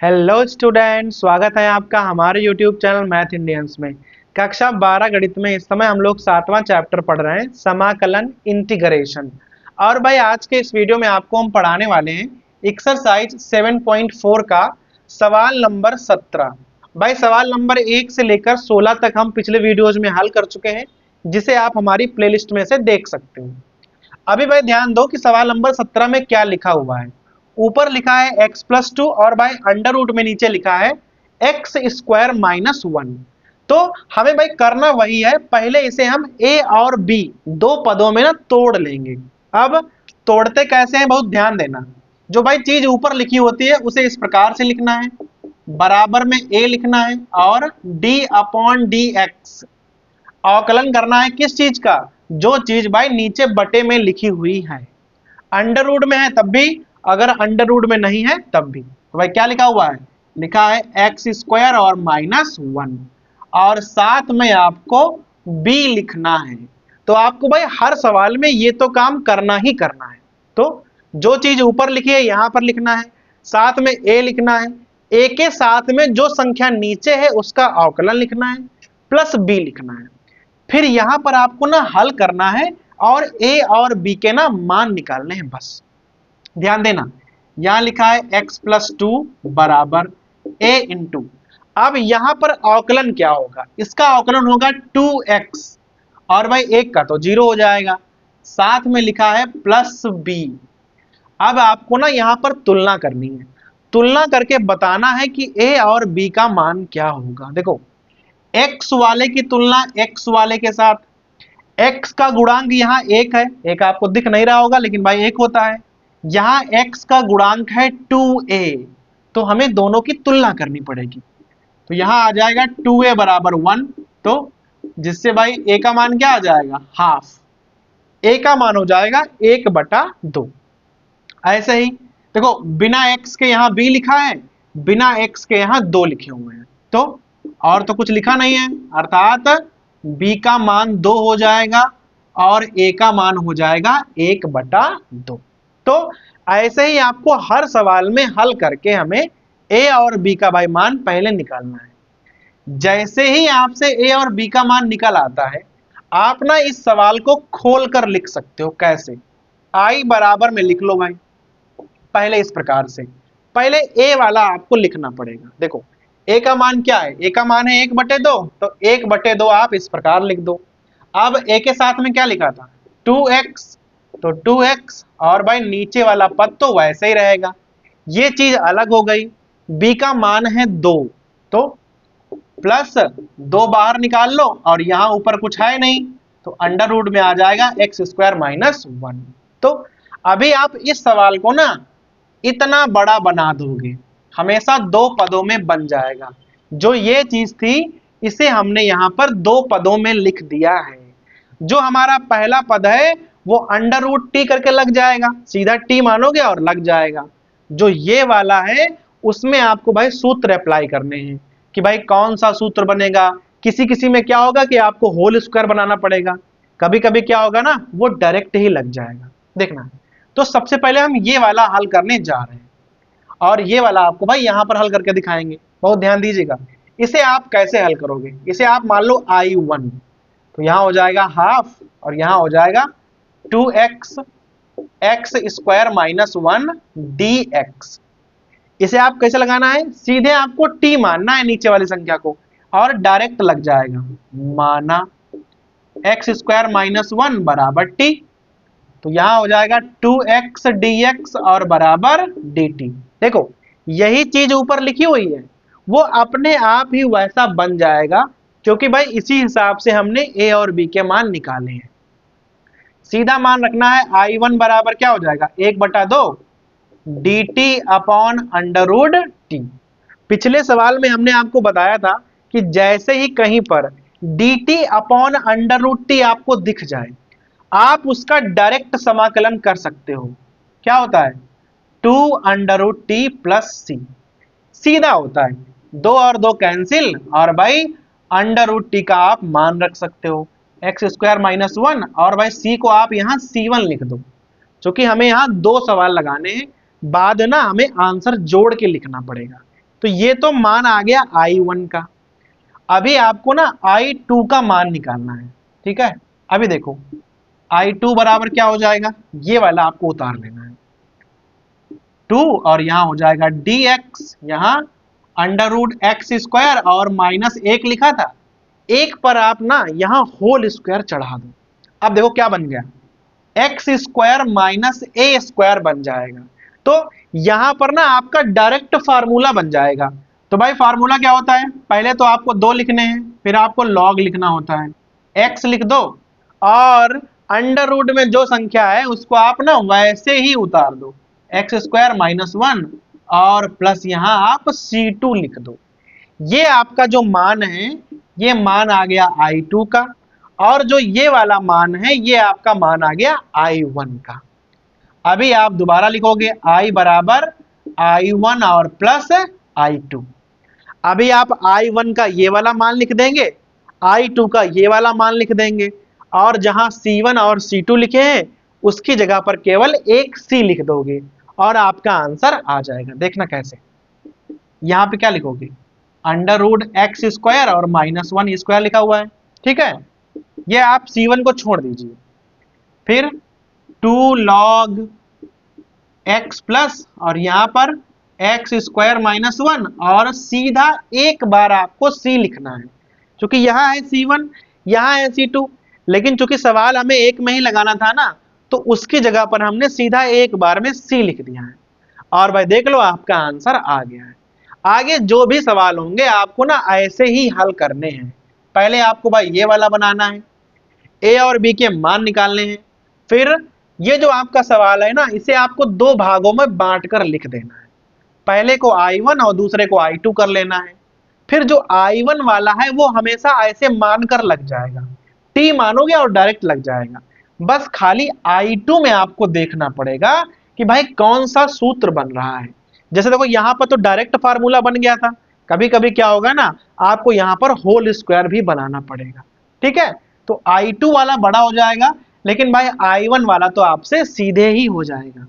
Hello student, स्वागत है आपका हमारे यूट्यूब चैनल मैथ इंडियंस में। कक्षा 12 गणित में इस समय हम लोग 7वां चैप्टर पढ़ रहे हैं, समाकलन इंटीग्रेशन। और भाई आज के इस वीडियो में आपको हम पढ़ाने वाले हैं एक्सरसाइज 7.4 का सवाल नंबर 17। भाई सवाल नंबर 1 से लेकर 16 तक हम पिछले वीडियोज में हल कर चुके हैं, जिसे आप हमारी प्लेलिस्ट में से देख सकते हैं। अभी भाई ध्यान दो कि सवाल नंबर 17 में क्या लिखा हुआ है। ऊपर लिखा है x+2 और भाई अंडर रूट में नीचे लिखा है x² - 1। तो हमें भाई करना वही है, पहले इसे हम a और b दो पदों में ना तोड़ लेंगे। अब तोड़ते कैसे हैं बहुत ध्यान देना। जो भाई चीज ऊपर लिखी होती है उसे इस प्रकार से लिखना है, बराबर में a लिखना है और d/dx अवकलन करना है किस चीज का, जो चीज भाई नीचे बटे में लिखी हुई है। अंडर रूट में है तब भी, अगर अंडर रूट में नहीं है तब भी। तो भाई क्या लिखा हुआ है, लिखा है x² और -1 और साथ में आपको b लिखना है। तो आपको भाई हर सवाल में ये तो काम करना ही करना है। तो जो चीज ऊपर लिखी है यहां पर लिखना है, साथ में a लिखना है, a के साथ में जो संख्या नीचे है उसका अवकलन लिखना है प्लस b लिखना है। फिर यहां पर आपको ना हल करना है और a और b के ना मान निकालने हैं बस। ध्यान देना, यहां लिखा है x+2 बराबर a इंटू, अब यहां पर अवकलन क्या होगा, इसका अवकलन होगा 2x और भाई एक का तो 0 हो जाएगा, साथ में लिखा है प्लस b। अब आपको ना यहां पर तुलना करनी है, तुलना करके बताना है कि a और b का मान क्या होगा। देखो x वाले की तुलना x वाले के साथ, x का गुणांक यहाँ 1 है, एक आपको दिख नहीं रहा होगा लेकिन भाई 1 होता है। यहाँ x का गुणांक है 2a, तो हमें दोनों की तुलना करनी पड़ेगी। तो यहाँ आ जाएगा 2a बराबर 1, तो जिससे भाई a का मान क्या आ जाएगा, हाफ। a का मान हो जाएगा 1/2। ऐसे ही देखो बिना x के यहाँ b लिखा है, बिना x के यहाँ 2 लिखे हुए हैं, तो और तो कुछ लिखा नहीं है, अर्थात b का मान 2 हो जाएगा और a का मान हो जाएगा 1/2। तो ऐसे ही आपको हर सवाल में हल करके हमें a और b का भाई मान पहले निकालना है। जैसे ही आपसे a और b का मान निकल आता है, आप ना इस सवाल को खोल कर लिख सकते हो। कैसे, i बराबर में लिख लो भाई, पहले इस प्रकार से। पहले a वाला आपको लिखना पड़ेगा। देखो a का मान क्या है, a का मान है 1/2, तो 1/2 आप इस प्रकार लिख दो। अब a के साथ में क्या लिखा था, 2x, तो 2x और भाई नीचे वाला पद तो वैसे ही रहेगा, ये चीज अलग हो गई। b का मान है 2, तो प्लस 2 बाहर निकाल लो और यहां ऊपर कुछ है नहीं, तो अंडर रूट में आ जाएगा x² - 1। तो अभी आप इस सवाल को ना इतना बड़ा बना दोगे, हमेशा 2 पदों में बन जाएगा। जो ये चीज थी इसे हमने यहां पर 2 पदों में लिख दिया है। जो हमारा पहला पद है वो अंडर रूट टी करके लग जाएगा, सीधा टी मानोगे और लग जाएगा। जो ये वाला है उसमें आपको भाई सूत्र अप्लाई करने हैं कि भाई कौन सा सूत्र बनेगा। किसी किसी में क्या होगा कि आपको होल स्क्वायर बनाना पड़ेगा, कभी कभी क्या होगा ना वो डायरेक्ट ही लग जाएगा। देखना, तो सबसे पहले हम ये वाला हल करने जा रहे हैं और ये वाला आपको भाई यहां पर हल करके दिखाएंगे। बहुत ध्यान दीजिएगा, इसे आप कैसे हल करोगे, इसे आप मान लो I1, तो यहां हो जाएगा हाफ और यहां हो जाएगा 2x x² - 1 dx। इसे आप कैसे लगाना है, सीधे आपको t मानना है नीचे वाली संख्या को और डायरेक्ट लग जाएगा, माना x² - 1 बराबर t, तो यहां हो जाएगा 2x dx और बराबर dt। देखो यही चीज ऊपर लिखी हुई है वो अपने आप ही वैसा बन जाएगा, क्योंकि भाई इसी हिसाब से हमने a और b के मान निकाले हैं। सीधा मान रखना है, I1 बराबर क्या हो जाएगा 1/2 dt/√t। पिछले सवाल में हमने आपको बताया था कि जैसे ही कहीं पर dt/√t आपको दिख जाए, आप उसका डायरेक्ट समाकलन कर सकते हो। क्या होता है, 2√t + c, सीधा होता है, 2 और 2 कैंसिल और भाई √t का आप मान रख सकते हो x² - 1 और भाई c को आप यहां c1 लिख दो, क्योंकि हमें यहां 2 सवाल लगाने हैं, बाद ना हमें आंसर जोड़ के लिखना पड़ेगा। तो ये तो मान आ गया I1 का। अभी आपको ना I2 का मान निकालना है, ठीक है। अभी देखो I2 बराबर क्या हो जाएगा, ये वाला आपको उतार लेना है 2, और यहां हो जाएगा dx, यहां अंडर रूट एक्स स्क्वायर और -1 लिखा था, एक पर आप ना यहां होल स्क्वायर चढ़ा दो। अब देखो क्या बन गया, एक्स स्क्वायर माइनस ए स्क्वायर बन जाएगा। तो यहां पर ना आपका डायरेक्ट फार्मूला बन जाएगा। तो भाई फार्मूला क्या होता है, पहले तो आपको 2 लिखने हैं, फिर आपको लॉग लिखना होता है, एक्स लिख दो और अंडर रूट में जो संख्या है उसको आप ना वैसे ही उतार दो, एक्स स्क्वायर -1 और प्लस यहां आप C2 लिख दो। ये आपका जो मान है ये मान आ गया I2 का, और जो ये वाला मान है ये आपका मान आ गया I1 का। अभी आप दोबारा लिखोगे I बराबर I1 और प्लस I2। अभी आप I1 का ये वाला मान लिख देंगे, I2 का ये वाला मान लिख देंगे, और जहां C1 और C2 लिखे हैं उसकी जगह पर केवल एक C लिख दोगे और आपका आंसर आ जाएगा। देखना कैसे, यहां पे क्या लिखोगे, अंडर रूट एक्स स्क्वायर और -1 स्क्वायर लिखा हुआ है, ठीक है। ये आप C1 को छोड़ दीजिए, फिर 2 log x प्लस और यहां पर एक्स स्क्वायर -1 और सीधा एक बार आपको C लिखना है, क्योंकि यहाँ है C1 यहाँ है C2, लेकिन चूंकि सवाल हमें एक में ही लगाना था ना, तो उसकी जगह पर हमने सीधा एक बार में C लिख दिया है। और भाई देख लो आपका आंसर आ गया है। आगे जो भी सवाल होंगे आपको ना ऐसे ही हल करने हैं। पहले आपको भाई ये वाला बनाना है, ए और बी के मान निकालने हैं, फिर ये जो आपका सवाल है ना इसे आपको 2 भागों में बांट कर लिख देना है। पहले को I1 और दूसरे को I2 कर लेना है। फिर जो I1 वाला है वो हमेशा ऐसे मान कर लग जाएगा, T मानोगे और डायरेक्ट लग जाएगा। बस खाली I2 में आपको देखना पड़ेगा कि भाई कौन सा सूत्र बन रहा है। जैसे देखो यहाँ पर तो डायरेक्ट फार्मूला बन गया था, कभी कभी क्या होगा ना आपको यहाँ पर होल स्क्वायर भी बनाना पड़ेगा, ठीक है। तो I2 वाला बड़ा हो जाएगा, लेकिन भाई I1 वाला तो आपसे सीधे ही हो जाएगा।